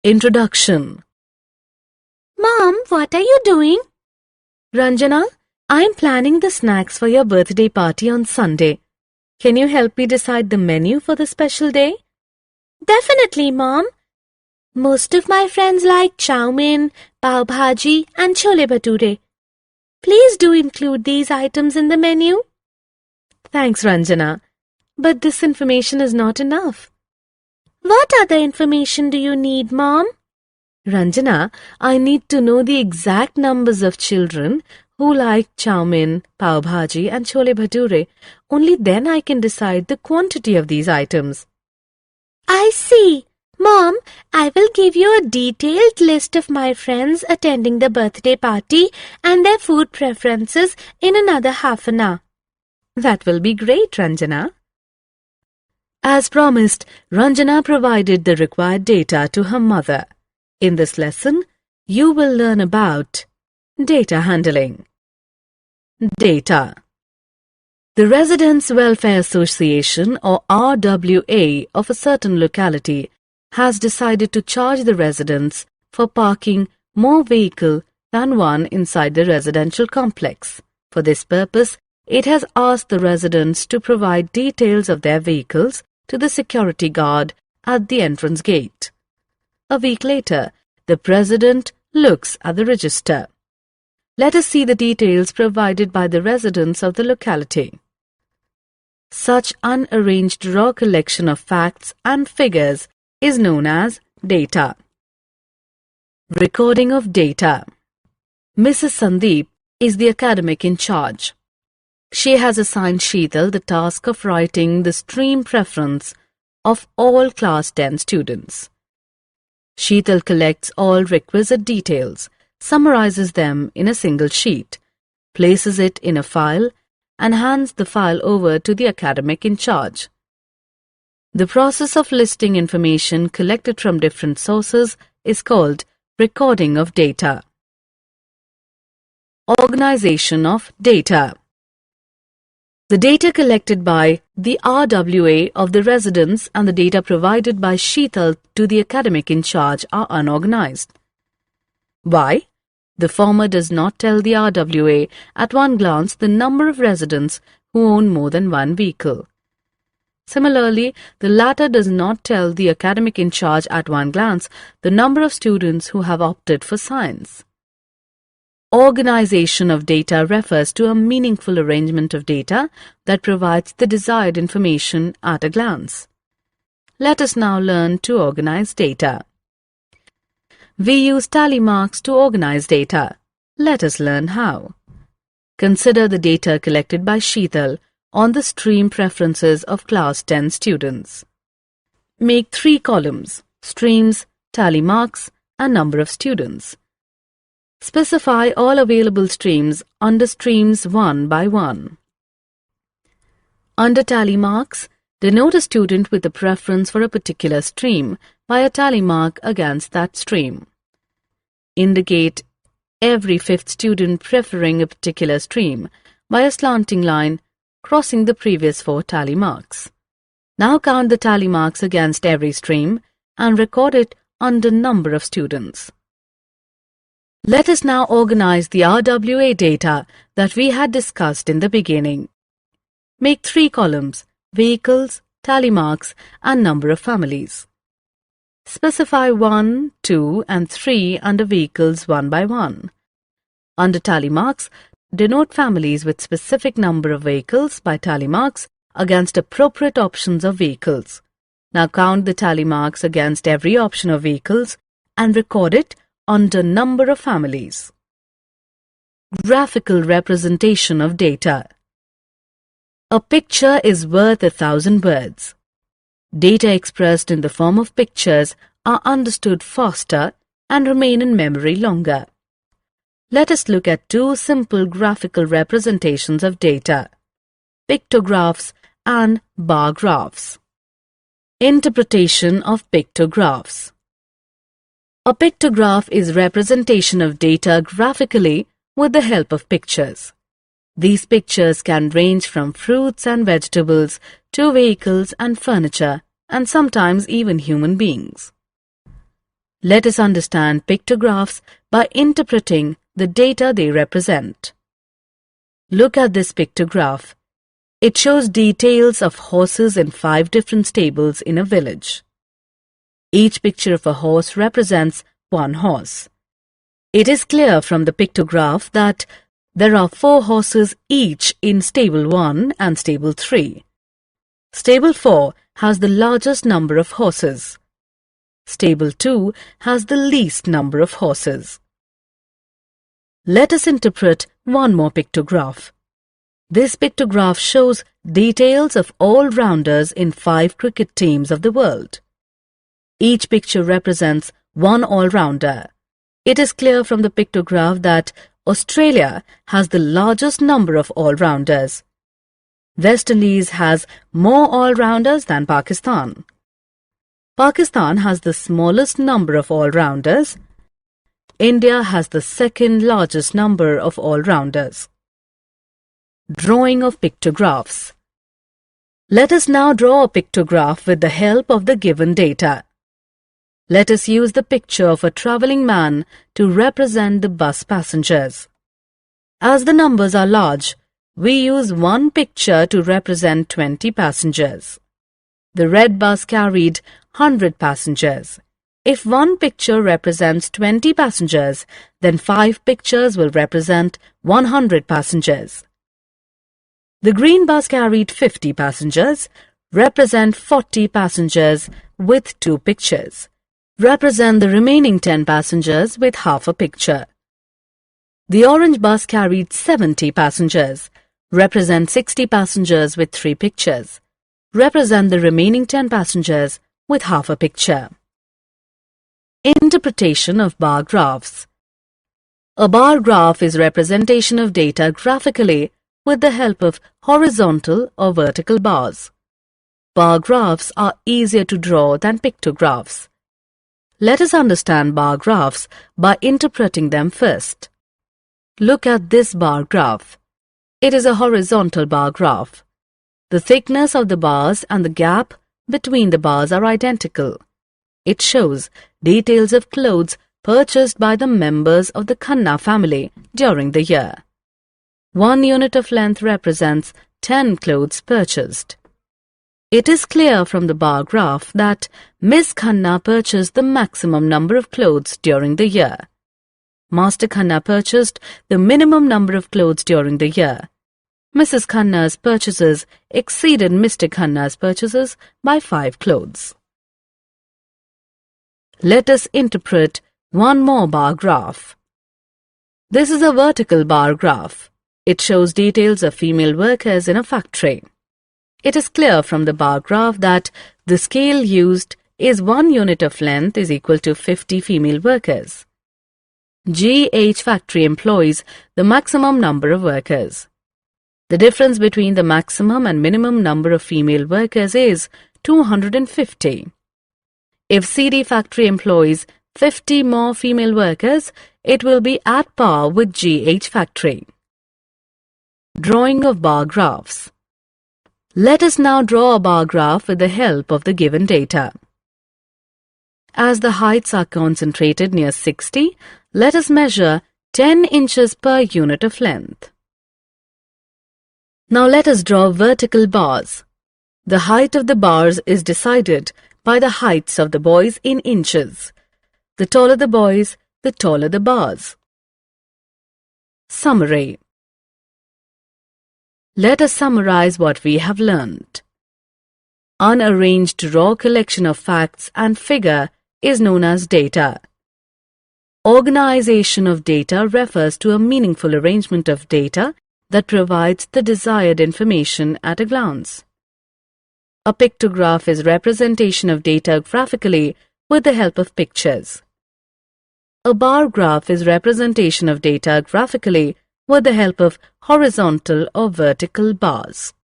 Introduction. Mom, what are you doing? Ranjana, I am planning the snacks for your birthday party on Sunday. Can you help me decide the menu for the special day? Definitely, Mom. Most of my friends like chow mein, pav bhaji and chole bhature. Please do include these items in the menu. Thanks, Ranjana. But this information is not enough. What other information do you need, Mom? Ranjana, I need to know the exact numbers of children who like chow mein, pav bhaji and chole bhature. Only then I can decide the quantity of these items. I see. Mom, I will give you a detailed list of my friends attending the birthday party and their food preferences in another half an hour. That will be great, Ranjana. As promised, Ranjana provided the required data to her mother. In this lesson, you will learn about data handling. Data. The Residents' Welfare Association, or RWA, of a certain locality has decided to charge the residents for parking more vehicle than one inside the residential complex. For this purpose, it has asked the residents to provide details of their vehicles to the security guard at the entrance gate. A week later, the president looks at the register. Let us see the details provided by the residents of the locality. Such unarranged raw collection of facts and figures is known as data. Recording of data. Mrs. Sandeep is the academic in charge. She has assigned Sheetal the task of writing the stream preference of all class 10 students. Sheetal collects all requisite details, summarizes them in a single sheet, places it in a file, and hands the file over to the academic in charge. The process of listing information collected from different sources is called recording of data. Organization of data. The data collected by the RWA of the residents and the data provided by Sheetal to the academic in charge are unorganized. Why? The former does not tell the RWA at one glance the number of residents who own more than one vehicle. Similarly, the latter does not tell the academic in charge at one glance the number of students who have opted for science. Organization of data refers to a meaningful arrangement of data that provides the desired information at a glance. Let us now learn to organize data. We use tally marks to organize data. Let us learn how. Consider the data collected by Sheetal on the stream preferences of class 10 students. Make 3 columns: streams, tally marks, and number of students. Specify all available streams under streams one by one. Under tally marks, denote a student with a preference for a particular stream by a tally mark against that stream. Indicate every 5th student preferring a particular stream by a slanting line crossing the previous 4 tally marks. Now count the tally marks against every stream and record it under number of students. Let us now organize the RWA data that we had discussed in the beginning. Make 3 columns: vehicles, tally marks, and number of families. Specify 1, 2, and 3 under vehicles one by one. Under tally marks, denote families with specific number of vehicles by tally marks against appropriate options of vehicles. Now count the tally marks against every option of vehicles and record it under number of families. Graphical representation of data. A picture is worth 1,000 words. Data expressed in the form of pictures are understood faster and remain in memory longer. Let us look at 2 simple graphical representations of data: pictographs and bar graphs. Interpretation of pictographs. A pictograph is representation of data graphically with the help of pictures. These pictures can range from fruits and vegetables to vehicles and furniture, and sometimes even human beings. Let us understand pictographs by interpreting the data they represent. Look at this pictograph. It shows details of horses in 5 different stables in a village. Each picture of a horse represents one horse. It is clear from the pictograph that there are 4 horses each in stable 1 and stable 3. Stable 4 has the largest number of horses. Stable 2 has the least number of horses. Let us interpret one more pictograph. This pictograph shows details of all-rounders in 5 cricket teams of the world. Each picture represents one all-rounder. It is clear from the pictograph that Australia has the largest number of all-rounders. West Indies has more all-rounders than Pakistan. Pakistan has the smallest number of all-rounders. India has the second largest number of all-rounders. Drawing of pictographs. Let us now draw a pictograph with the help of the given data. Let us use the picture of a travelling man to represent the bus passengers. As the numbers are large, we use one picture to represent 20 passengers. The red bus carried 100 passengers. If one picture represents 20 passengers, then 5 pictures will represent 100 passengers. The green bus carried 50 passengers. Represent 40 passengers with 2 pictures. Represent the remaining 10 passengers with half a picture. The orange bus carried 70 passengers. Represent 60 passengers with 3 pictures. Represent the remaining 10 passengers with half a picture. Interpretation of bar graphs. A bar graph is representation of data graphically with the help of horizontal or vertical bars. Bar graphs are easier to draw than pictographs. Let us understand bar graphs by interpreting them first. Look at this bar graph. It is a horizontal bar graph. The thickness of the bars and the gap between the bars are identical. It shows details of clothes purchased by the members of the Khanna family during the year. 1 unit of length represents 10 clothes purchased. It is clear from the bar graph that Miss Khanna purchased the maximum number of clothes during the year. Master Khanna purchased the minimum number of clothes during the year. Mrs. Khanna's purchases exceeded Mr. Khanna's purchases by 5 clothes. Let us interpret one more bar graph. This is a vertical bar graph. It shows details of female workers in a factory. It is clear from the bar graph that the scale used is 1 unit of length is equal to 50 female workers. GH factory employs the maximum number of workers. The difference between the maximum and minimum number of female workers is 250. If CD factory employs 50 more female workers, it will be at par with GH factory. Drawing of bar graphs. Let us now draw a bar graph with the help of the given data. As the heights are concentrated near 60, let us measure 10 inches per unit of length. Now let us draw vertical bars. The height of the bars is decided by the heights of the boys in inches. The taller the boys, the taller the bars. Summary. Let us summarize what we have learned. Unarranged raw collection of facts and figure is known as data. Organization of data refers to a meaningful arrangement of data that provides the desired information at a glance. A pictograph is representation of data graphically with the help of pictures. A bar graph is representation of data graphically with the help of horizontal or vertical bars.